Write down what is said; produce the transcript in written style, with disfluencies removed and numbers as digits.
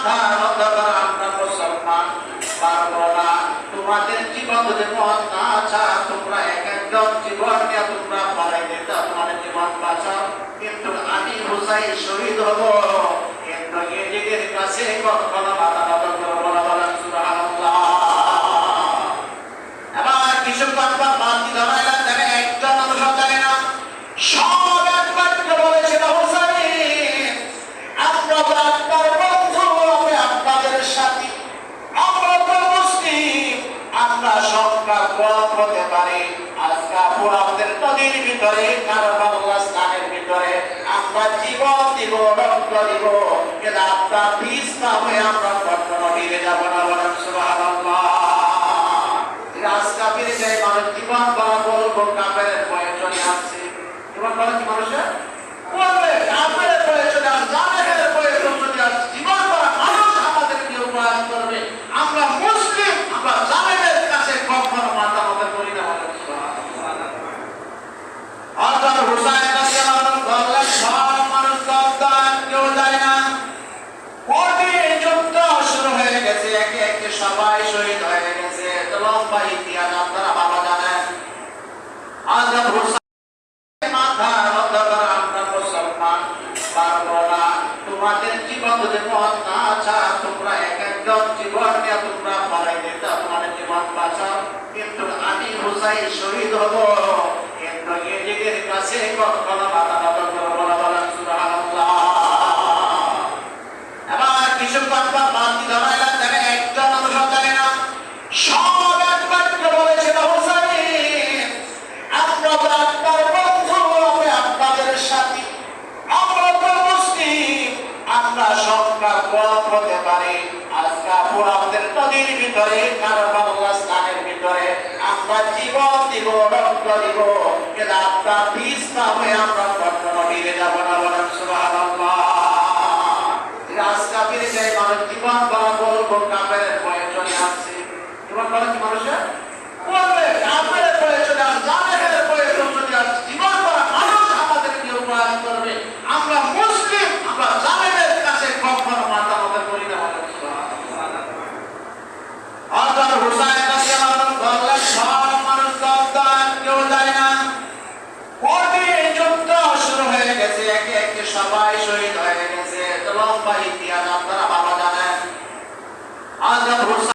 মাথা নত করা আমরা মুসলমান পারবো না। তোমাদের জীবন যদি মত না আচ্ছা তোমরা এক একজন জীবন নিয়ে তোমরা পালাই দিতে তোমাদের জীবন বাঁচাও, কিন্তু আমি হুসাইন শহীদ হব কিন্তু নিজেদের কাছে কখনো মাথা নত করবো না। বলেন সুবহানাল্লাহ। এবার কিছুক্ষণ পর বাতি ধরাইলেন, দেখেন একজন মানুষ জানে না, সব এক বাক্য বলেছিল হুসাইন আমরা তো আপনার বন্ধু, আমরা আপনাদের সাথী, আমরা তো মুসলিম, আমরা সংখ্যা কম হতে পারি, আজকে পুরাদের নদীর ভিতরে কারবালার স্থানের ভিতরে আমরা জীবন দিব রক্ত দিব, কিন্তু আপনার বীজ না হয়ে আমরা কখনো ফিরে যাব না। বলেন সুবহানাল্লাহ। আজকে ফিরে যাই মানুষ জীবন বলা বলবো কাফেরের বয়ে চলে আসছে, জীবন বলা কি মানুষের বলবে কাফেরের বয়ে চলে আসছে, জালেমের বয়ে চলে আসছে, জীবন বলা মানুষ আমাদেরকে উপহাস করবে, আমরা মুসলিম, আমরা জালেমের কাছে কখনো মাথা নত করি না। বলেন সুবহানাল্লাহ। হযরত হুসাইন রাদিয়াল্লাহু আনহু বললেন সব মানুষ সাবধান, কেউ যায় না। কঠিন যুদ্ধ শুরু হয়ে গেছে, একে একে সবাই শহীদ হয়ে গেছে, লম্বা ইতিহাস আপনারা ভালো জানেন। হযরত হুসাইন মাথা নত করা আমরা মুসলমান পারবো না। তোমাদের জীবন যদি মত না আচ্ছা তোমরা এক একজন জীবন নিয়ে তোমরা পালাই দিতে তোমাদের জীবন বাঁচাও, কিন্তু আমি হুসাইন শহীদ হব কিন্তু নিজেদের কাছে কখনো মাথা নত করবো না। বলেন সুবহানাল্লাহ। এবার কিছুক্ষণ পর বাতি ধরাইলেন, দেখেন একজন মানুষ জানে না, সব এক বাক্য বলেছিল হুসাইন আমরা তো আপনার বন্ধু, আমরা আপনাদের সাথী, আমরা তো মুসলিম, আমরা সংখ্যা কম হতে পারি, আজকে পুরাদের নদীর ভিতরে কারবালার স্থানের ভিতরে আমরা জীবন দিব রক্ত দিব, কিন্তু আপনার বীজ না হয়ে আমরা কখনো ফিরে যাব না। বলেন সুবহানাল্লাহ। আজকে ফিরে যাই মানুষ জীবন বলা বলবো কাফেরের বয়ে চলে আসছে, জীবন বলা কি মানুষের বলবে কাফেরের বয়ে চলে আসছে, জালেমের বয়ে চলে আসছে, জীবন বলা মানুষ আমাদেরকে উপহাস করবে, আমরা মুসলিম, আমরা জালেমের কাছে কখনো মাথা নত করি না। বলেন সুবহানাল্লাহ। হযরত হুসাইন রাদিয়াল্লাহু আনহু বললেন সব মানুষ সাবধান, কেউ যায় না। কঠিন যুদ্ধ শুরু হয়ে গেছে, একে একে সবাই শহীদ হয়ে গেছে, লম্বা